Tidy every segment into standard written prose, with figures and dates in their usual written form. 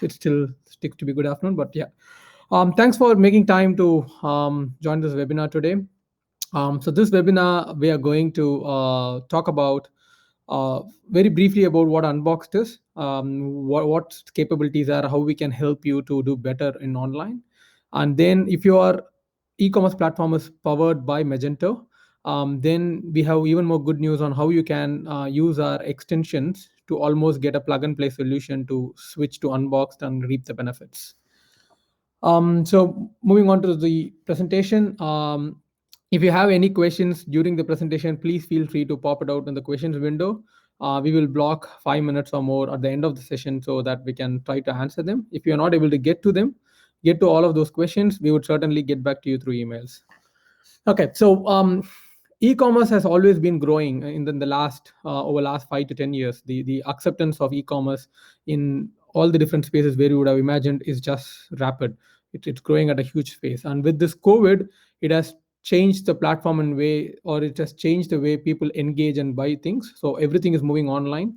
It still sticks to be good afternoon, but yeah. Thanks for making time to join this webinar today. So this webinar, we are going to talk about very briefly about what Unboxed is, what capabilities are, how we can help you to do better in online. And then if your e-commerce platform is powered by Magento, then we have even more good news on how you can use our extensions to almost get a plug and play solution to switch to Unboxed and reap the benefits. So moving on to the presentation, if you have any questions during the presentation, please feel free to pop it out in the questions window. We will block 5 minutes or more at the end of the session so that we can try to answer them. If you are not able to get to them, get to all of those questions, we would certainly get back to you through emails. Okay, so e-commerce has always been growing in the last over last 5 to 10 years. The acceptance of e-commerce in all the different spaces where you would have imagined is just rapid. It's growing at a huge pace, and with this COVID, it has changed the platform in way, or it has changed the way people engage and buy things. So everything is moving online.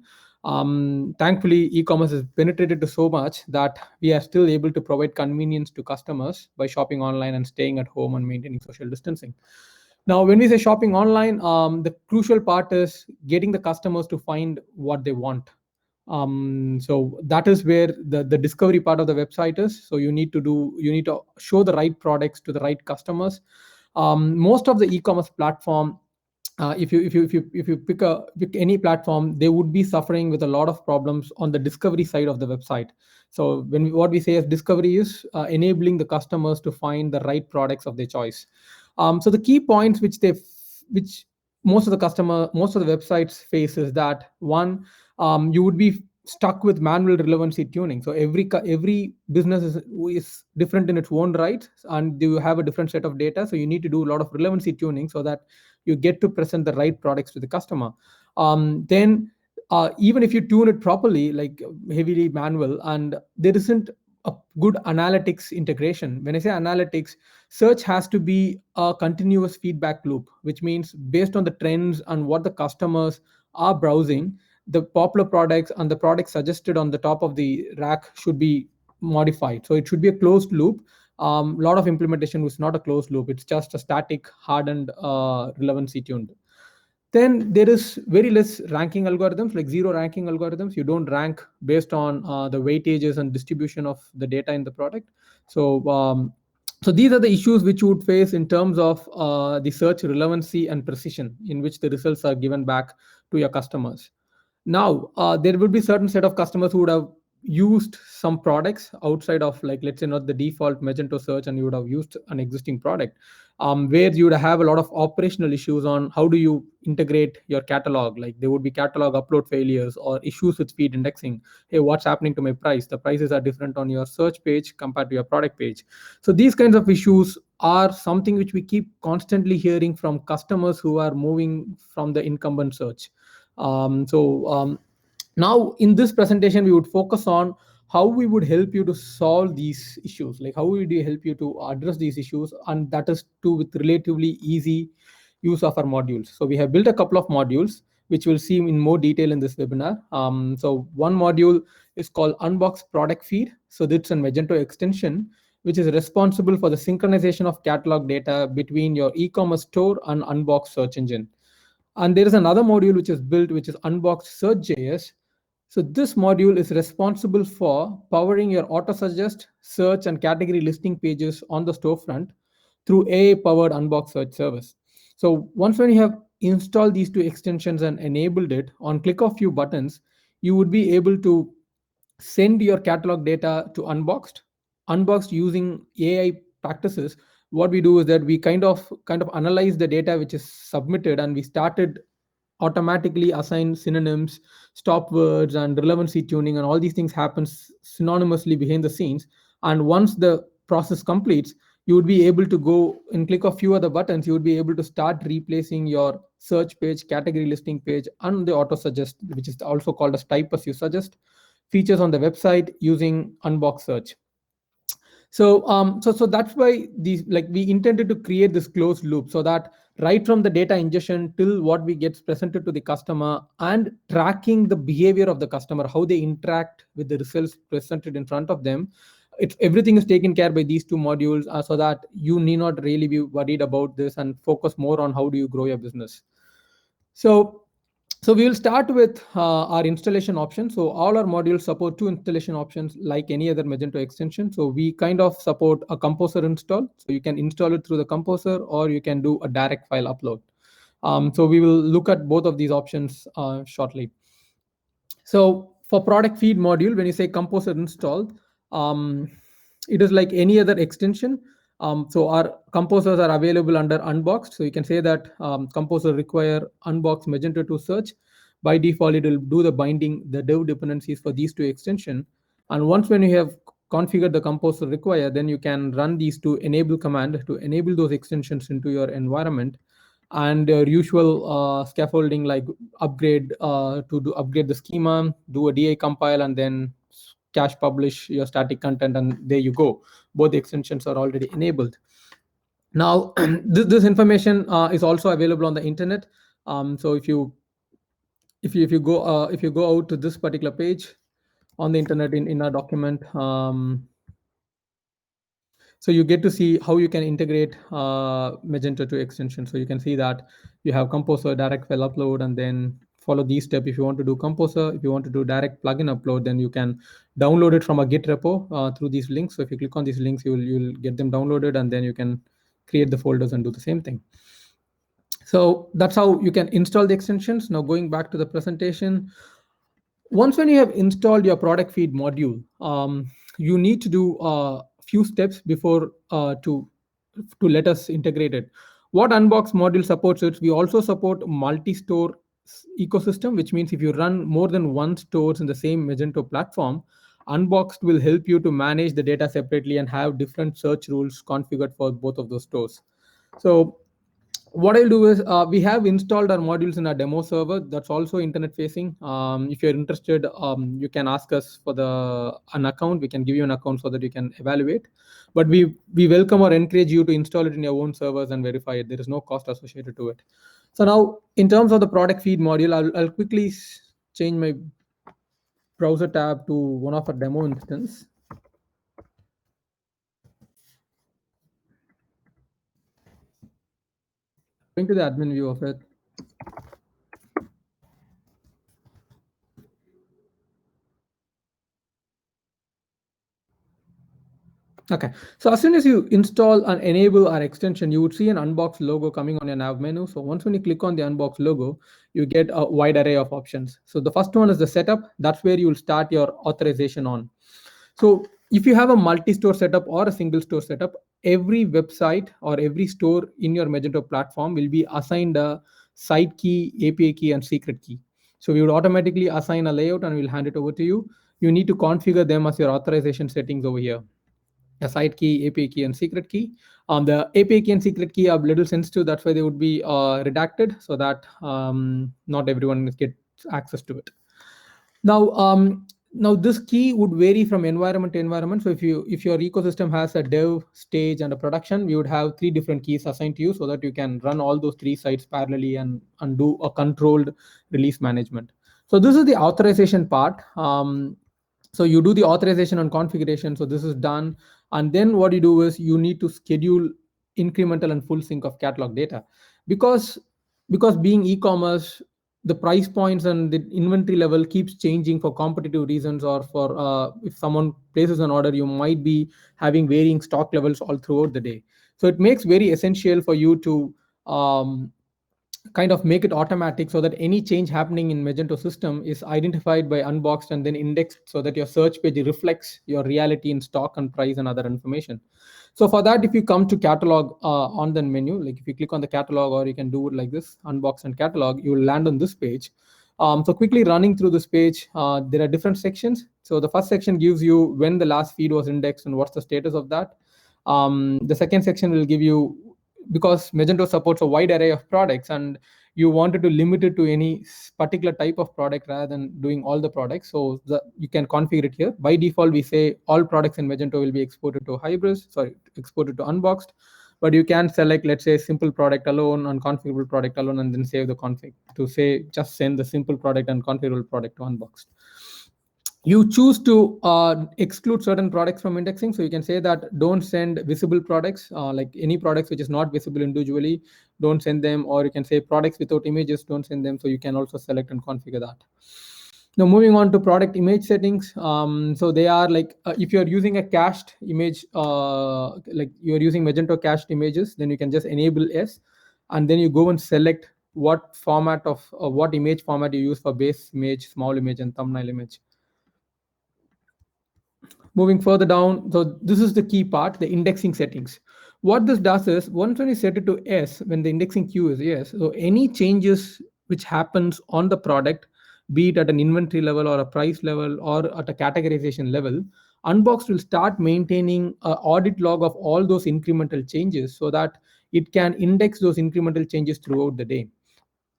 Thankfully, e-commerce has penetrated to so much that we are still able to provide convenience to customers by shopping online and staying at home and maintaining social distancing. Now, when we say shopping online, the crucial part is getting the customers to find what they want. So that is where the discovery part of the website is. So you need to show the right products to the right customers. Most of the e-commerce platform, if you pick any platform, they would be suffering with a lot of problems on the discovery side of the website. So what we say as discovery is enabling the customers to find the right products of their choice. So the key points which most of the websites face is that one, you would be stuck with manual relevancy tuning. So every business is different in its own right, and you have a different set of data. So you need to do a lot of relevancy tuning so that you get to present the right products to the customer. Then even if you tune it properly, like heavily manual, and there isn't a good analytics integration. When I say analytics, search has to be a continuous feedback loop, which means based on the trends and what the customers are browsing, the popular products and the products suggested on the top of the rack should be modified. So it should be a closed loop. A lot of implementation was not a closed loop. It's just a static, hardened, relevancy tuned. Then there is very less ranking algorithms, like zero ranking algorithms. You don't rank based on the weightages and distribution of the data in the product. So these are the issues which you would face in terms of the search relevancy and precision in which the results are given back to your customers. Now, there will be certain set of customers who would have used some products outside of, like, let's say, not the default Magento search, and you would have used an existing product, where you would have a lot of operational issues on how do you integrate your catalog. Like there would be catalog upload failures or issues with feed indexing. Hey, what's happening to my price? The prices are different on your search page compared to your product page. So these kinds of issues are something which we keep constantly hearing from customers who are moving from the incumbent search. Now in this presentation, we would focus on how we would help you to solve these issues, like how would we help you to address these issues, and that is too with relatively easy use of our modules. So we have built a couple of modules which we'll see in more detail in this webinar. So one module is called Unbox Product Feed. So that's a Magento extension which is responsible for the synchronization of catalog data between your e-commerce store and Unbox search engine. And there is another module which is built, which is Unboxed Search.js. So this module is responsible for powering your auto-suggest, search, and category listing pages on the storefront through AI-powered Unboxed Search service. So once when you have installed these two extensions and enabled it, on click of few buttons, you would be able to send your catalog data to Unboxed using AI practices. What we do is that we kind of analyze the data which is submitted, and we started automatically assign synonyms, stop words, and relevancy tuning, and all these things happens synonymously behind the scenes. And once the process completes, you would be able to go and click a few other buttons. You would be able to start replacing your search page, category listing page, and the auto suggest, which is also called as type as you suggest, features on the website using Unbox Search. So that's why these, like, we intended to create this closed loop so that right from the data ingestion till what we gets presented to the customer, and tracking the behavior of the customer, how they interact with the results presented in front of them. It's everything is taken care by these two modules, so that you need not really be worried about this and focus more on how do you grow your business. So we will start with our installation option. So all our modules support two installation options like any other Magento extension. So we kind of support a Composer install. So you can install it through the Composer, or you can do a direct file upload. So we will look at both of these options shortly. So for product feed module, when you say Composer install, it is like any other extension. So our composers are available under unboxed. So you can say that composer require unbox Magento to search. By default, it will do the binding, the dev dependencies for these two extension. And once when you have configured the composer require, then you can run these two enable command to enable those extensions into your environment. And your usual scaffolding like upgrade to upgrade the schema, do a DI compile, and then cache publish your static content, and there you go. Both the extensions are already enabled. Now, this information is also available on the internet. So if you go out to this particular page on the internet in our document, so you get to see how you can integrate Magento to extension. So you can see that you have Composer, direct file upload, and then follow these steps. If you want to do Composer, if you want to do direct plugin upload, then you can download it from a Git repo through these links. So if you click on these links, you'll get them downloaded, and then you can create the folders and do the same thing. So that's how you can install the extensions. Now going back to the presentation, once when you have installed your product feed module, you need to do a few steps before to let us integrate it. What Unbox module supports is we also support multi-store ecosystem, which means if you run more than one stores in the same Magento platform, Unboxed will help you to manage the data separately and have different search rules configured for both of those stores. So what I'll do is we have installed our modules in our demo server that's also internet facing. If you're interested, you can ask us for an account. We can give you an account so that you can evaluate. But we welcome or encourage you to install it in your own servers and verify it. There is no cost associated to it. So now, in terms of the product feed module, I'll quickly change my browser tab to one of our demo instance. Going to the admin view of it. Okay, so as soon as you install and enable our extension, you would see an Unbox logo coming on your nav menu. So once when you click on the Unbox logo, you get a wide array of options. So the first one is the setup. That's where you will start your authorization on. So if you have a multi-store setup or a single store setup, every website or every store in your Magento platform will be assigned a site key, API key, and secret key. So we would automatically assign a layout and we'll hand it over to you. You need to configure them as your authorization settings over here. A site key, API key, and secret key. The API key and secret key are a little sensitive. That's why they would be redacted so that not everyone gets access to it. Now this key would vary from environment to environment. So if your ecosystem has a dev, stage, and a production, we would have 3 different keys assigned to you so that you can run all those 3 sites parallelly and do a controlled release management. So this is the authorization part. So you do the authorization and configuration. So this is done. And then what you do is you need to schedule incremental and full sync of catalog data. Because being e-commerce, the price points and the inventory level keeps changing for competitive reasons, or for if someone places an order, you might be having varying stock levels all throughout the day. So it makes very essential for you to kind of make it automatic so that any change happening in Magento system is identified by Unboxed and then indexed so that your search page reflects your reality in stock and price and other information. So for that, if you come to catalog on the menu, like if you click on the catalog, or you can do it like this, Unbox and catalog, you will land on this page. So quickly running through this page, there are different sections. So the first section gives you when the last feed was indexed and what's the status of that. The second section will give you, because Magento supports a wide array of products and you wanted to limit it to any particular type of product rather than doing all the products. So you can configure it here. By default, we say all products in Magento will be exported to exported to Unboxed. but you can select, let's say, simple product alone, unconfigurable product alone, and then save the config to say just send the simple product and configurable product to Unboxed. You choose to exclude certain products from indexing, so you can say that don't send visible products, like any products which is not visible individually, don't send them. Or you can say products without images, don't send them. So you can also select and configure that. Now moving on to product image settings. So they are like, if you're using a cached image, like you're using Magento cached images, then you can just enable S, and then you go and select what format of what image format you use for base image, small image, and thumbnail image. Moving further down, so this is the key part, the indexing settings. What this does is, once when you set it to S, when the indexing queue is yes, so any changes which happens on the product, be it at an inventory level or a price level or at a categorization level, Unboxed will start maintaining an audit log of all those incremental changes so that it can index those incremental changes throughout the day.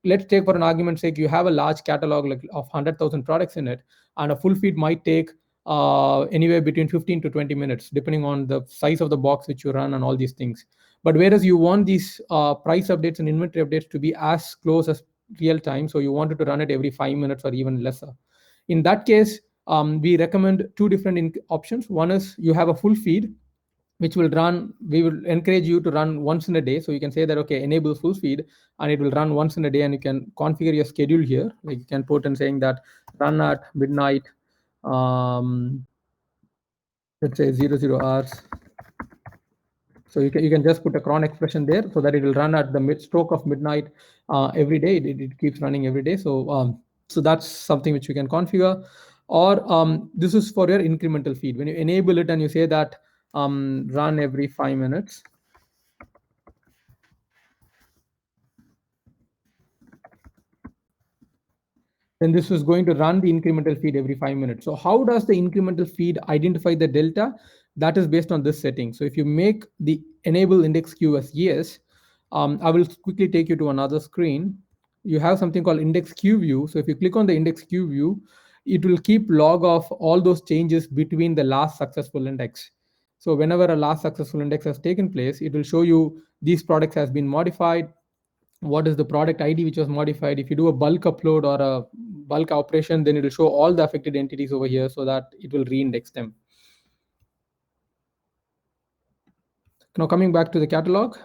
Let's take, for an argument's sake, you have a large catalog like of 100,000 products in it, and a full feed might take anywhere between 15 to 20 minutes, depending on the size of the box which you run and all these things. But whereas you want these price updates and inventory updates to be as close as real time, so you wanted to run it every 5 minutes or even lesser. In that case, we recommend two different options. One is you have a full feed which will run, we will encourage you to run once in a day. So you can say that, okay, enable full feed, and it will run once in a day, and you can configure your schedule here. Like you can put in saying that run at midnight, let's say 00 hours. So you can just put a cron expression there so that it will run at the mid stroke of midnight every day. It keeps running every day. So that's something which you can configure. Or this is for your incremental feed. When you enable it and you say that run every 5 minutes, then this is going to run the incremental feed every 5 minutes. So how does the incremental feed identify the delta? That is based on this setting. So if you make the enable index queue as yes, I will quickly take you to another screen. You have something called index queue view. So if you click on the index queue view, it will keep log of all those changes between the last successful index. So whenever a last successful index has taken place, it will show you these products has been modified, what is the product ID which was modified. If you do a bulk upload or a bulk operation, then it will show all the affected entities over here so that it will reindex them. Now coming back to the catalog,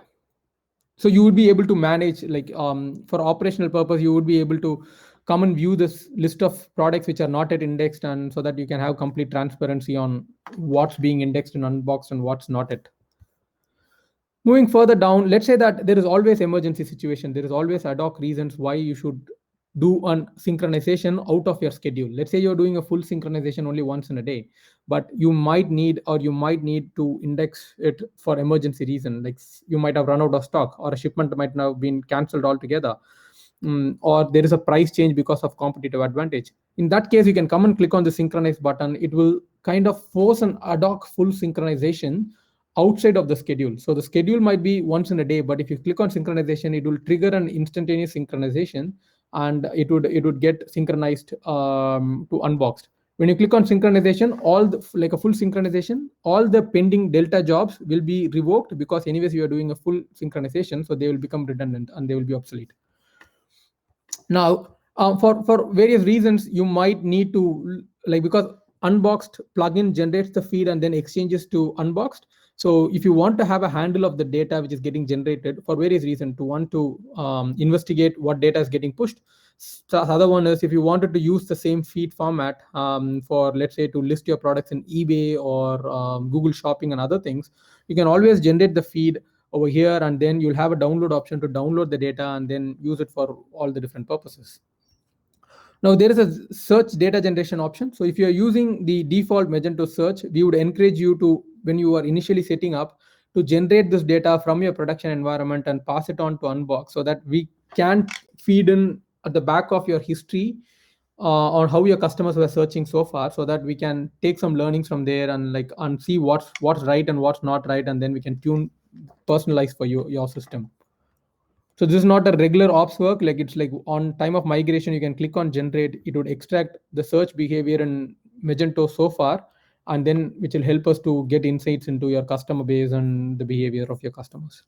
so you would be able to manage, like for operational purpose, you would be able to come and view this list of products which are not yet indexed, and so that you can have complete transparency on what's being indexed and Unboxed and what's not yet. Moving further down, let's say that there is always emergency situation. There is always ad hoc reasons why you should do a synchronization out of your schedule. Let's say you're doing a full synchronization only once in a day, but you might need to index it for emergency reason. Like you might have run out of stock, or a shipment might now have been cancelled altogether, or there is a price change because of competitive advantage. In that case, you can come and click on the synchronize button. It will kind of force an ad hoc full synchronization outside of the schedule. So the schedule might be once in a day, but if you click on synchronization, it will trigger an instantaneous synchronization, and it would get synchronized to Unboxed. When you click on synchronization, like a full synchronization, all the pending delta jobs will be revoked, because anyways you are doing a full synchronization, so they will become redundant and they will be obsolete. Now, for various reasons, you might need to, like, because Unboxed plugin generates the feed and then exchanges to Unboxed. So if you want to have a handle of the data which is getting generated for various reasons, to want to investigate what data is getting pushed. So the other one is, if you wanted to use the same feed format for, let's say, to list your products in eBay or Google Shopping and other things, you can always generate the feed over here, and then you'll have a download option to download the data and then use it for all the different purposes. Now there is a search data generation option. So if you are using the default Magento search, we would encourage you to, when you are initially setting up, to generate this data from your production environment and pass it on to Unbox, so that we can feed in at the back of your history on how your customers were searching so far, so that we can take some learnings from there and see what's right and what's not right, and then we can personalize for your system. So this is not a regular ops work. Like it's like on time of migration, you can click on generate. It would extract the search behavior in Magento so far, and then which will help us to get insights into your customer base and the behavior of your customers.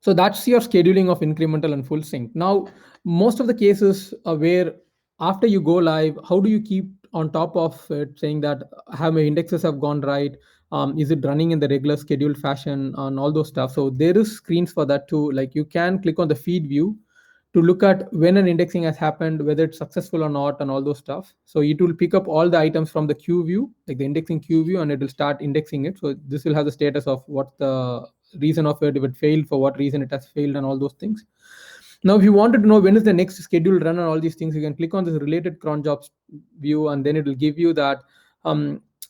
So that's your scheduling of incremental and full sync. Now, most of the cases where after you go live, how do you keep on top of it, saying that have my indexes have gone right? Is it running in the regular scheduled fashion and all those stuff? So there is screens for that too. Like you can click on the feed view to look at when an indexing has happened, whether it's successful or not, and all those stuff. So it will pick up all the items from the queue view, like the indexing queue view, and it will start indexing it. So this will have the status of what the reason of it, if it failed, for what reason it has failed, and all those things. Now, if you wanted to know when is the next scheduled run and all these things, you can click on this related cron jobs view, and then it will give you that.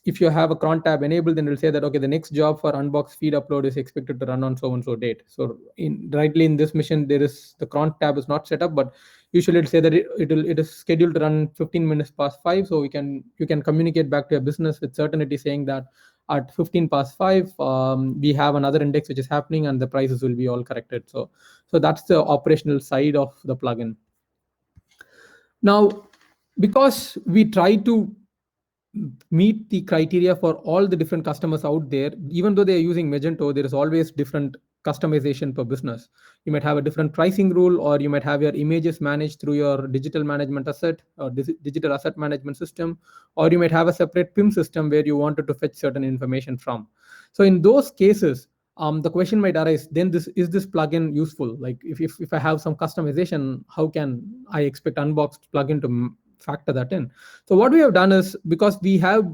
If you have a cron tab enabled, then it will say that okay, the next job for unbox feed upload is expected to run on so and so date. So rightly in this mission, there is the cron tab is not set up, but usually it'll say that it is scheduled to run 15 minutes past 5. So you can communicate back to your business with certainty, saying that at 15 past 5 we have another index which is happening and the prices will be all corrected. So that's the operational side of the plugin. Now, because we try to meet the criteria for all the different customers out there, even though they are using Magento, there is always different customization per business. You might have a different pricing rule, or you might have your images managed through your digital management asset or digital asset management system, or you might have a separate PIM system where you wanted to fetch certain information from. So in those cases, the question might arise, then is this plugin useful? Like if I have some customization, how can I expect Unboxed plugin to factor that in? So what we have done is, because we have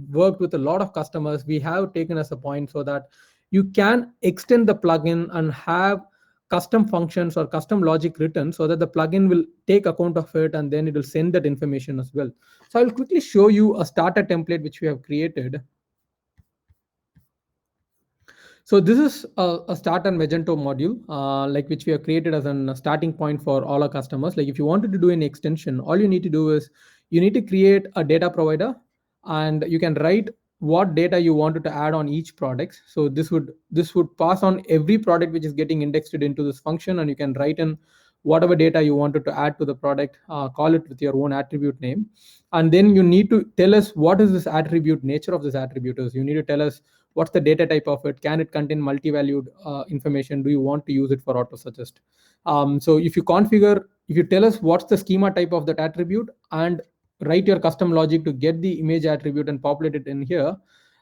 worked with a lot of customers, we have taken as a point so that you can extend the plugin and have custom functions or custom logic written so that the plugin will take account of it, and then it will send that information as well. So I'll quickly show you a starter template which we have created. So this is a start and Magento module, like which we have created as a starting point for all our customers. Like if you wanted to do an extension, all you need to do is you need to create a data provider, and you can write what data you wanted to add on each product. So this would pass on every product which is getting indexed into this function, and you can write in whatever data you wanted to add to the product, call it with your own attribute name, and then you need to tell us what is this attribute, nature of this attribute is. You need to tell us what's the data type of it, can it contain multi-valued information, do you want to use it for auto suggest. So if you tell us what's the schema type of that attribute, and write your custom logic to get the image attribute and populate it in here,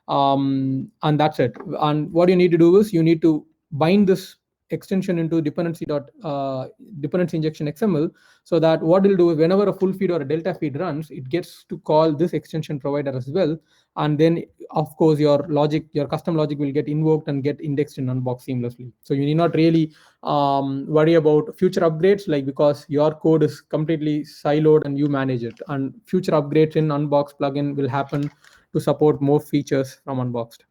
and that's it. And what you need to do is you need to bind this extension into dependency injection XML, so that what it'll do is whenever a full feed or a delta feed runs, it gets to call this extension provider as well. And then of course your custom logic will get invoked and get indexed in Unbox seamlessly. So you need not really worry about future upgrades, like because your code is completely siloed and you manage it, and future upgrades in Unbox plugin will happen to support more features from Unboxed.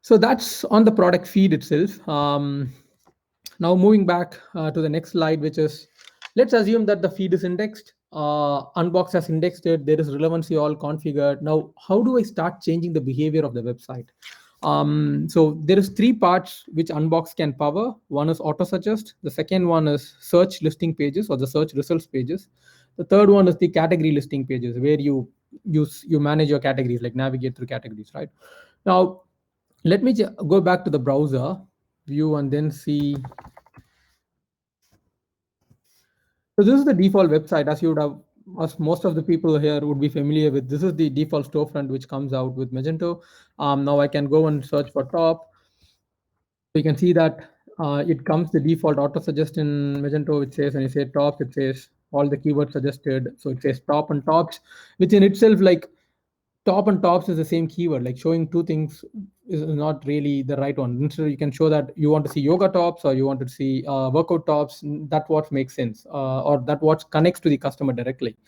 So that's on the product feed itself. Now moving back to the next slide, which is, let's assume that the feed is indexed. Unbox has indexed it. There is relevancy all configured. Now, how do I start changing the behavior of the website? So there is 3 parts which Unbox can power. One is auto suggest. The second one is search listing pages or the search results pages. The third one is the category listing pages, where you manage your categories, like navigate through categories, right? Now, let me go back to the browser view and then see. So this is the default website, as most of the people here would be familiar with. This is the default storefront which comes out with Magento. Now I can go and search for top. So you can see that it comes the default auto suggest in Magento, which says when you say top, it says all the keywords suggested. So it says top and tops, which in itself, like top and tops is the same keyword. Like showing 2 things is not really the right one. Instead, you can show that you want to see yoga tops or you want to see workout tops. That what makes sense, or that what connects to the customer directly.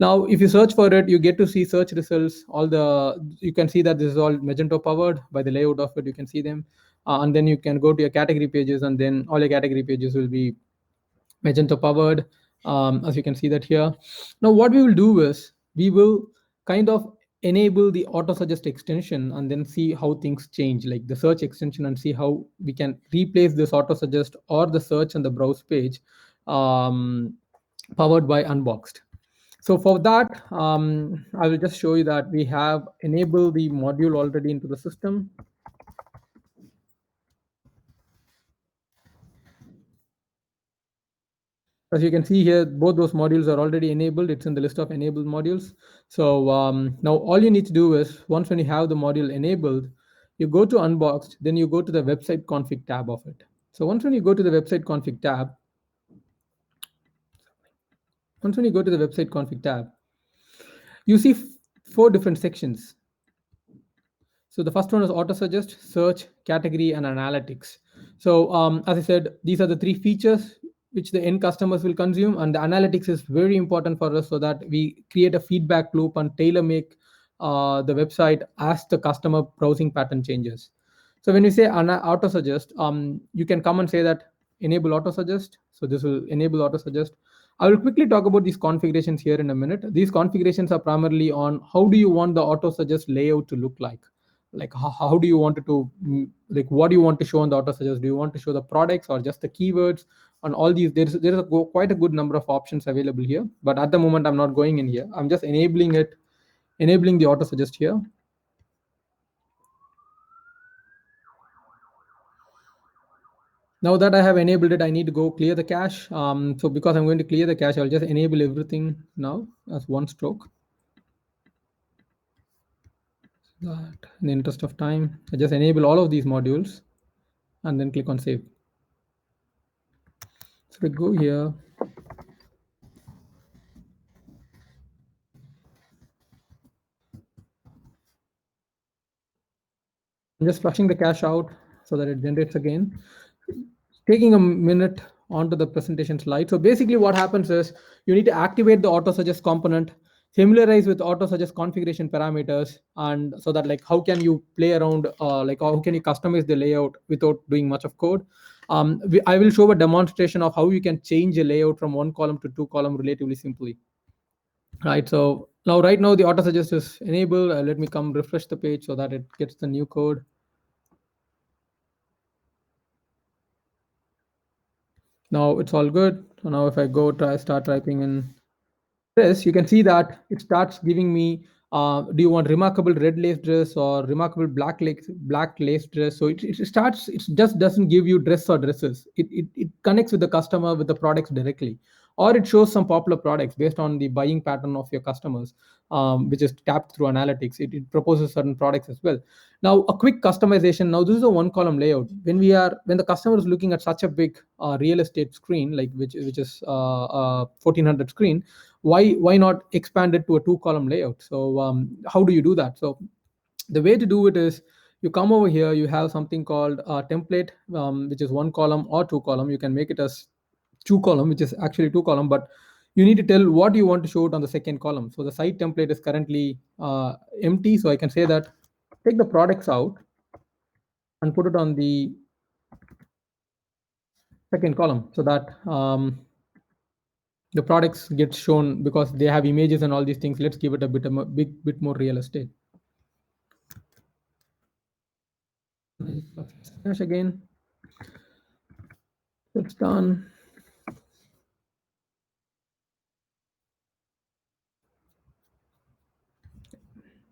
Now, if you search for it, you get to see search results. You can see that this is all Magento powered. By the layout of it, you can see them, and then you can go to your category pages, and then all your category pages will be Magento powered, as you can see that here. Now, what we will do is we will kind of enable the auto suggest extension and then see how things change, like the search extension, and see how we can replace this auto suggest or the search on the browse page, powered by Unboxed. So for that, I will just show you that we have enabled the module already into the system. As you can see here, both those modules are already enabled. It's in the list of enabled modules. So now all you need to do is, once when you have the module enabled, you go to Unboxed, then you go to the website config tab of it. So once when you go to the website config tab, you see four different sections. So the first one is auto suggest, search, category, and analytics. So as I said, these are the three features which the end customers will consume, and the analytics is very important for us so that we create a feedback loop and tailor make the website as the customer browsing pattern changes. So when you say auto suggest, you can come and say that enable auto suggest. So this will enable auto suggest. I will quickly talk about these configurations here in a minute. These configurations are primarily on how do you want the auto suggest layout to look like how do you want it to like what do you want to show on the auto suggest. Do you want to show the products or just the keywords? On all these, there is quite a good number of options available here, but at the moment I'm not going in here. I'm just enabling the auto suggest here. Now that I have enabled it, I need to go clear the cache. So because I'm going to clear the cache, I'll just enable everything now as one stroke. That in the interest of time, I just enable all of these modules and then click on save. So we go here. I'm just flushing the cache out so that it generates again. Taking a minute onto the presentation slide. So basically what happens is you need to activate the auto suggest component, familiarize with auto suggest configuration parameters, and so that like how can you play around, like how can you customize the layout without doing much of code. I will show a demonstration of how you can change a layout from one column to two column relatively simply. Right, so now right now the auto suggest is enabled. Let me come refresh the page so that it gets the new code. Now it's all good. So now if I go start typing in this, you can see that it starts giving me, do you want remarkable red lace dress or remarkable black lace dress? So it just doesn't give you dress or dresses. It connects with the customer with the products directly, or it shows some popular products based on the buying pattern of your customers, which is tapped through analytics. It proposes certain products as well. Now a quick customization. Now this is a one column layout. When the customer is looking at such a big real estate screen, like which is 1400 screen, why not expand it to a two column layout? So how do you do that? So the way to do it is you come over here, you have something called template, which is one column or two column. You can make it as two column, which is actually two column, but you need to tell what you want to show it on the second column. So the site template is currently empty, so I can say that take the products out and put it on the second column, so that the products get shown because they have images and all these things. Let's give it a bit more real estate. Finish again. It's done.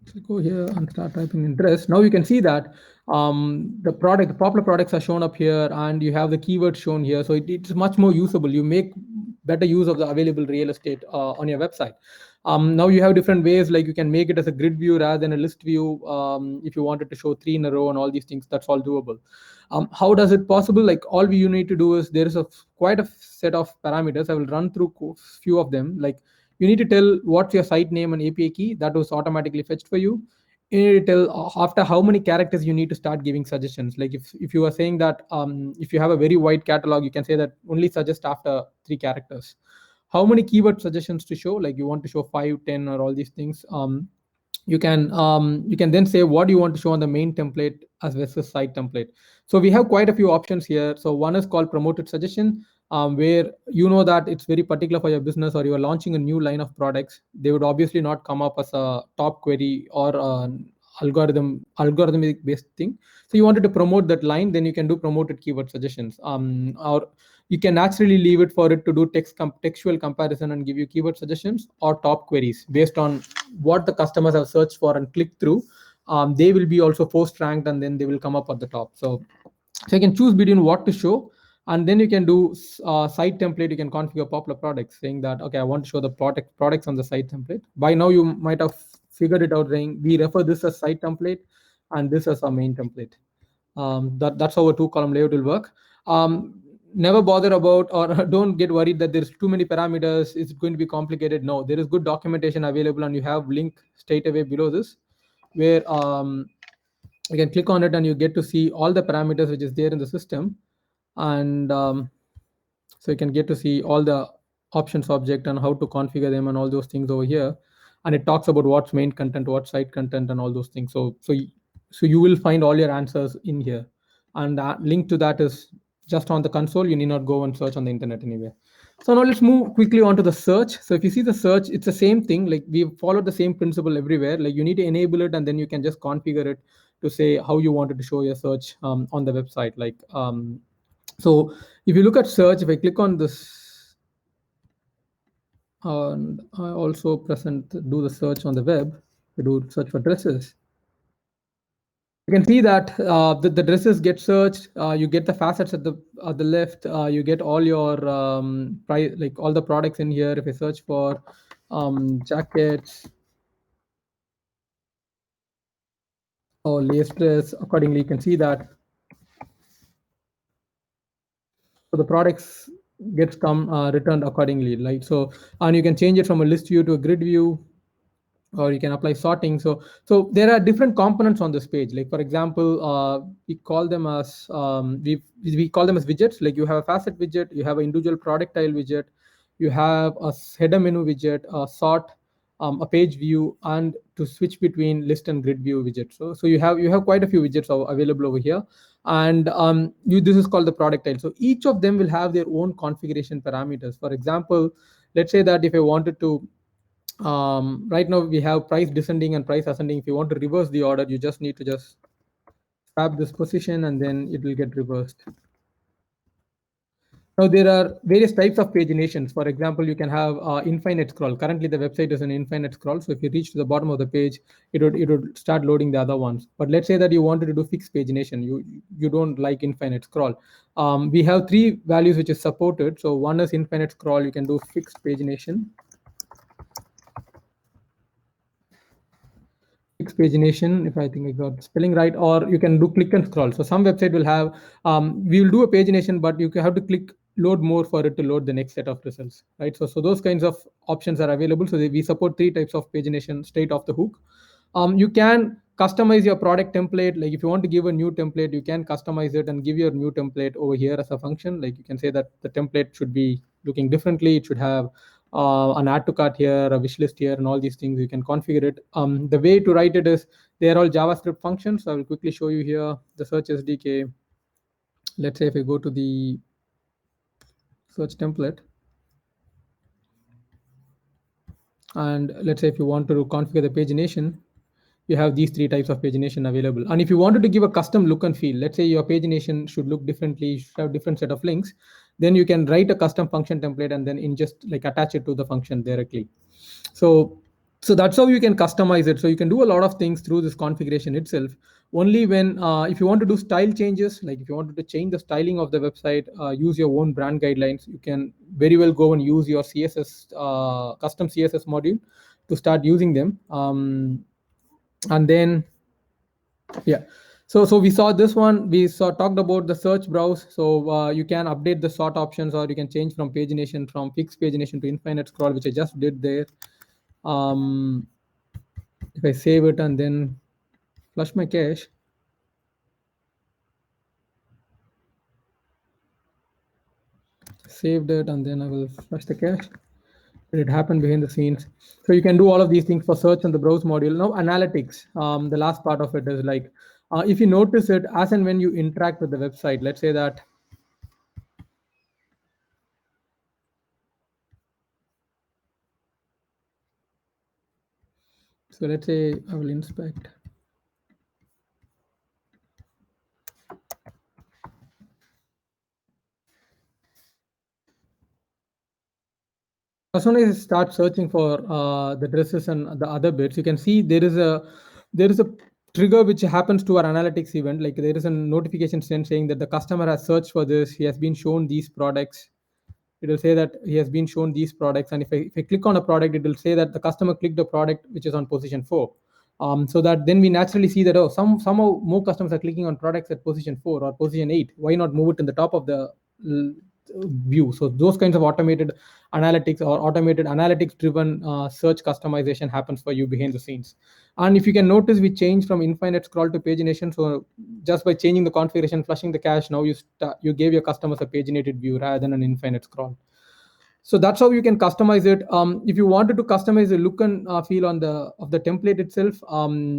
So go here and start typing in dress. Now you can see that the popular products are shown up here, and you have the keywords shown here. So it's much more usable. You make better use of the available real estate on your website. Now you have different ways, like you can make it as a grid view rather than a list view. If you wanted to show three in a row and all these things, that's all doable. How does it possible? Like all you need to do is there is quite a set of parameters. I will run through few of them. Like you need to tell what's your site name and API key. That was automatically fetched for you. You need to tell after how many characters you need to start giving suggestions. Like if you are saying that if you have a very wide catalog, you can say that only suggest after 3 characters. How many keyword suggestions to show? Like you want to show 5, 10, or all these things. You can then say what you want to show on the main template as versus site template. So we have quite a few options here. So one is called promoted suggestion, where you know that it's very particular for your business, or you are launching a new line of products. They would obviously not come up as a top query or algorithmic based thing. So you wanted to promote that line, then you can do promoted keyword suggestions. Or you can naturally leave it for it to do textual comparison and give you keyword suggestions or top queries based on what the customers have searched for and clicked through. They will be also post ranked, and then they will come up at the top. So you can choose between what to show, and then you can do site template. You can configure popular products, saying that okay, I want to show the products on the site template. By now you might have figured it out, saying we refer this as site template and this as our main template. That's how a two column layout will work. Never bother about, or don't get worried that there's too many parameters, it's going to be complicated. No, there is good documentation available, and you have link straight away below this, where you can click on it and you get to see all the parameters which is there in the system. And so you can get to see all the options object and how to configure them and all those things over here. And it talks about what's main content, what's site content, and all those things. So you will find all your answers in here, and that link to that is just on the console. You need not go and search on the internet anywhere. So now let's move quickly on to the search. So if you see the search, it's the same thing. Like we followed the same principle everywhere. Like you need to enable it, and then you can just configure it to say how you wanted to show your search on the website. So if you look at search, if I click on this, and I also do the search on the web, to do search for dresses, you can see that the dresses get searched. You get the facets at the left. You get all your price, like all the products in here. If I search for jackets or lace dress, accordingly, you can see that. So the products gets come returned accordingly, right? So, and you can change it from a list view to a grid view, or you can apply sorting. So there are different components on this page. Like for example, we call them as we call them as widgets. Like you have a facet widget, you have an individual product tile widget, you have a header menu widget, a sort, a page view, and to switch between list and grid view widget. So you have quite a few widgets available over here. And this is called the product tile. So each of them will have their own configuration parameters. For example, let's say that if I wanted to, right now we have price descending and price ascending. If you want to reverse the order, you just need to just tap this position and then it will get reversed. Now there are various types of paginations. For example, you can have infinite scroll. Currently the website is an infinite scroll, so if you reach to the bottom of the page, it would start loading the other ones. But let's say that you wanted to do fixed pagination, you don't like infinite scroll. We have three values which is supported. So one is infinite scroll. You can do fixed pagination, pagination, if I think I got the spelling right, or you can do click and scroll. So some website will have, we will do a pagination, but you have to click load more for it to load the next set of results, right? So those kinds of options are available. So we support three types of pagination straight off the hook. You can customize your product template. Like if you want to give a new template, you can customize it and give your new template over here as a function. Like you can say that the template should be looking differently. It should have an add to cart here, a wish list here, and all these things. You can configure it. The way to write it is they are all JavaScript functions. So I will quickly show you here the search SDK. Let's say if I go to the search template, and let's say if you want to configure the pagination, you have these three types of pagination available. And if you wanted to give a custom look and feel, let's say your pagination should look differently, should have different set of links, then you can write a custom function template and then just attach it to the function directly. So that's how you can customize it. So you can do a lot of things through this configuration itself. Only when if you want to do style changes, like if you wanted to change the styling of the website, use your own brand guidelines, you can very well go and use your CSS custom CSS module to start using them. And then yeah, so we saw this one. We talked about the search browse. So you can update the sort options, or you can change from pagination, from fixed pagination to infinite scroll, which I just did there. If I save it and then flush my cache, saved it and then I will flush the cache. It happened behind the scenes. So you can do all of these things for search and the browse module. Now analytics, the last part of it is like, if you notice it, as and when you interact with the website, let's say that, so let's say I will inspect. as soon as you start searching for the dresses and the other bits, you can see there is a trigger which happens to our analytics event. Like there is a notification sent saying that the customer has searched for this, he has been shown these products. It will say that he has been shown these products, and if I click on a product, it will say that the customer clicked the product which is on position 4. So that then we naturally see that, oh, somehow more customers are clicking on products at position 4 or position 8. Why not move it in the top of the view? So those kinds of automated analytics or automated analytics driven search customization happens for you behind the scenes. And if you can notice, we changed from infinite scroll to pagination. So just by changing the configuration, flushing the cache, now you gave your customers a paginated view rather than an infinite scroll. So that's how you can customize it. If you wanted to customize the look and feel on the of the template itself,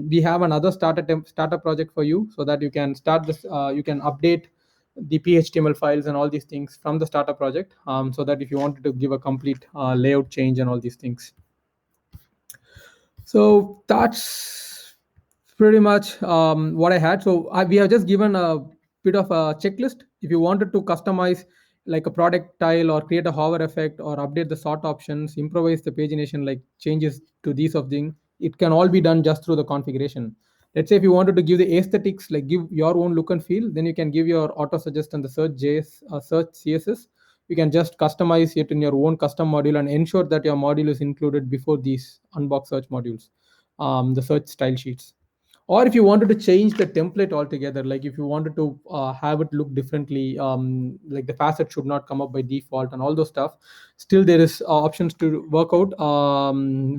we have another starter project for you, so that you can start this. You can update the PHTML files and all these things from the starter project, so that if you wanted to give a complete layout change and all these things. So that's pretty much what I had. So we have just given a bit of a checklist. If you wanted to customize like a product tile or create a hover effect or update the sort options, improvise the pagination, like changes to these of things, it can all be done just through the configuration. Let's say if you wanted to give the aesthetics, like give your own look and feel, then you can give your auto suggest and the search JS, search CSS. You can just customize it in your own custom module and ensure that your module is included before these unbox search modules, the search style sheets. Or if you wanted to change the template altogether, like if you wanted to have it look differently, like the facet should not come up by default and all those stuff, still there is options to work out,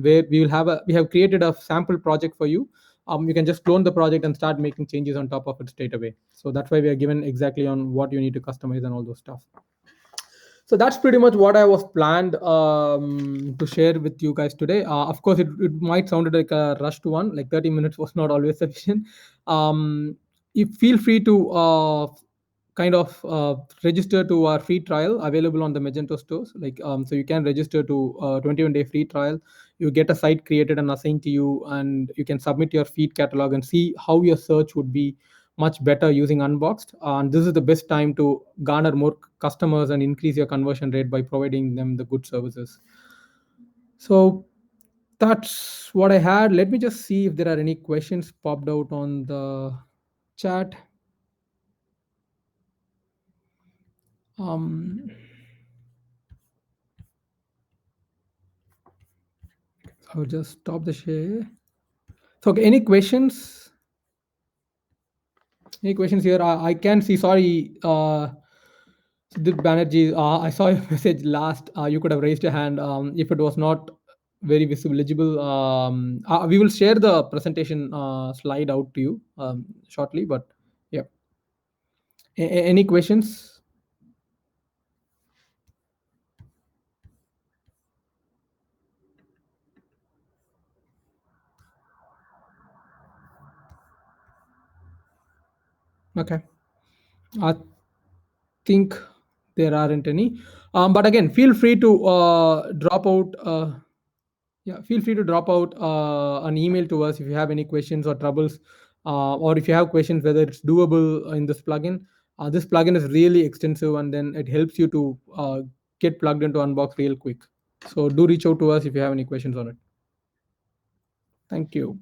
where we have created a sample project for you. You can just clone the project and start making changes on top of it straight away. So that's why we are given exactly on what you need to customize and all those stuff. So that's pretty much what I was planned to share with you guys today. Of course, it might sound like a rushed one, like 30 minutes was not always sufficient. You feel free to kind of register to our free trial available on the Magento stores. Like so, you can register to 21-day free trial. You get a site created and assigned to you, and you can submit your feed catalog and see how your search would be much better using Unboxed. And this is the best time to garner more customers and increase your conversion rate by providing them the good services. So that's what I had. Let me just see if there are any questions popped out on the chat. Um, I'll just stop the share. So, okay, any questions? Any questions here? I can see. Sorry, Siddharth Banerjee, I saw your message last. You could have raised your hand if it was not very visible, legible. We will share the presentation slide out to you shortly. But yeah, any questions? Okay, I think there aren't any. But again, feel free to drop out. Yeah, feel free to drop out an email to us if you have any questions or troubles, or if you have questions whether it's doable in this plugin. This plugin is really extensive, and then it helps you to get plugged into Unbox real quick. So do reach out to us if you have any questions on it. Thank you.